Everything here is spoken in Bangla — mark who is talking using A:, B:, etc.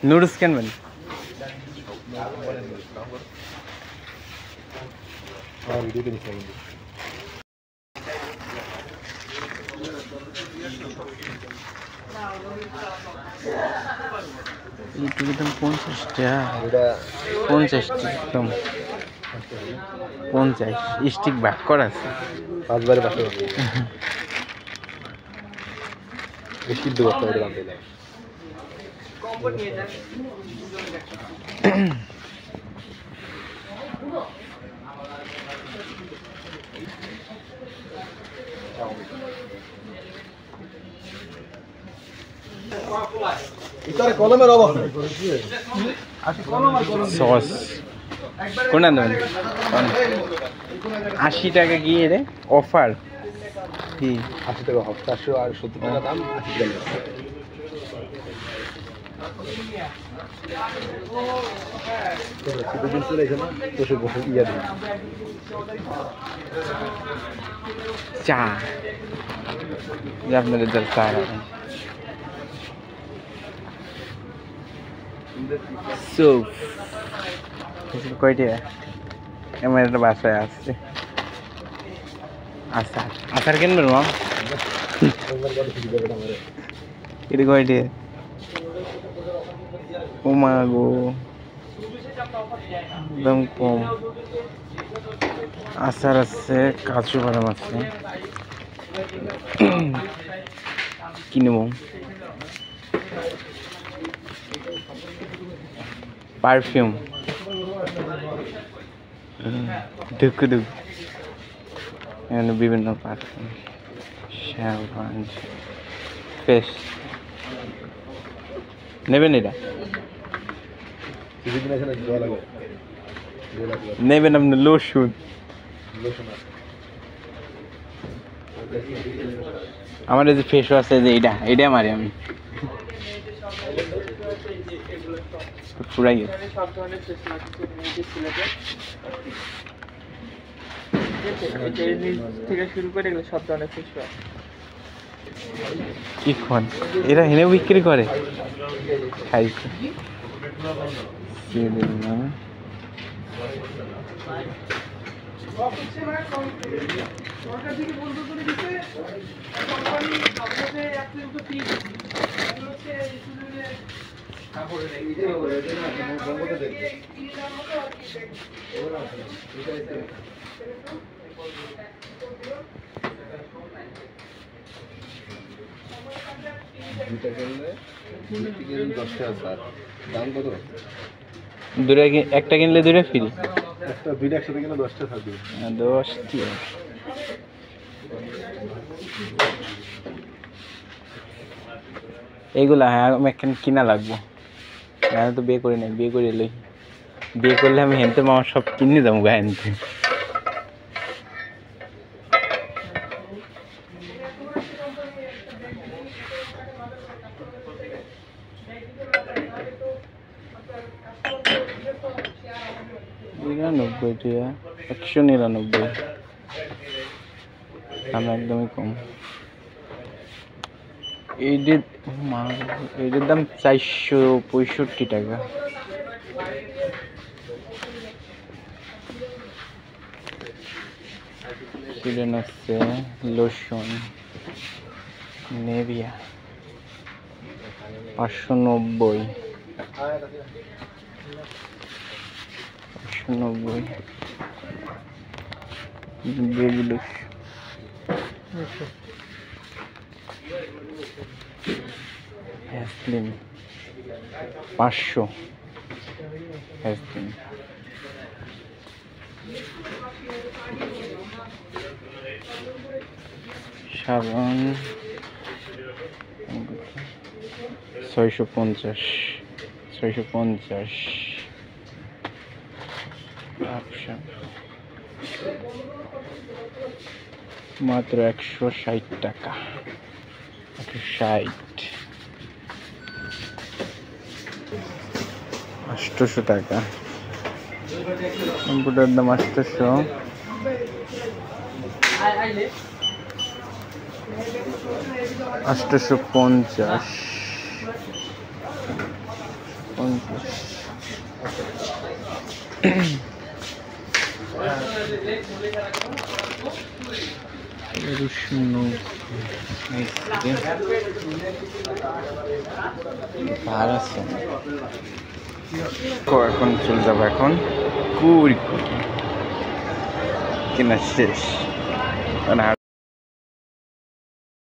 A: নুডলস কিনবেন? একদম 50 টাকা, 50 একদম 50 স্টিক ভাগ করা আছে
B: 5 বারে 500 টাকা বেশি দেব একটা দাম দিলাম। কম্পোর্ট নিয়ে যান ইতারে কলমের অভাব নেই আসি কলম আর কলম
A: সস কোনটা নেবেন? 80 টাকা কি রে অফার? কি
B: 80 টাকা হবে 400 আর 70 টাকা দাম 80 টাকা সেটা দিন চলে এসে না বসে বসে ইয়া দিন
A: চা আপনাদের দল চা স্যুপ কয়টা? এমন একটা বাসায় আসছে আচার, আচার কিনবেন মা? এটা কয়টা? ও মা গো একদম কম। আচার আছে, কাজু বাদাম আছে, কি নেব? পারফিউম ধুকু ধুক, এখানে বিভিন্ন পারফিউম, শ্যাম্পান, ফেস নেবেন? এটা নেবেন আপনি? লোশন আমার এই যে ফেস ওয়াশ আছে, যে এইটা মারি আমি পুরাই গেছে। কি খন এরা হেনে বিক্রি করে? খাইছে একটা কিনলে দুইটা ফ্রি,
B: একটা দুইটা একসাথে কিনে 10টা থাকবে
A: 10টি। এইগুলা হ্যাঁ আমি এখন কিনা লাগবো, আমি তো বিয়ে করি নাই, বিয়ে করে এলোই, বিয়ে করলে আমি হেনতে মামা সব কিনে যাবো গা হেনতে। টাকা, 199, দাম একদমই কম। এইটার দাম 465 টাকা। সিলেন আছে, লোশন নেভিয়া 590, 590 বেবি লোশন। হ্যাসলিন 500, হ্যাসলিন। সাবান 650, 650। মাত্র 160 টাকা, 160, 800 টাকা। কম্পিউটার দাম 800, 850, 50। এখন চলে যাবো এখন কুড়ি কেনা শেষ।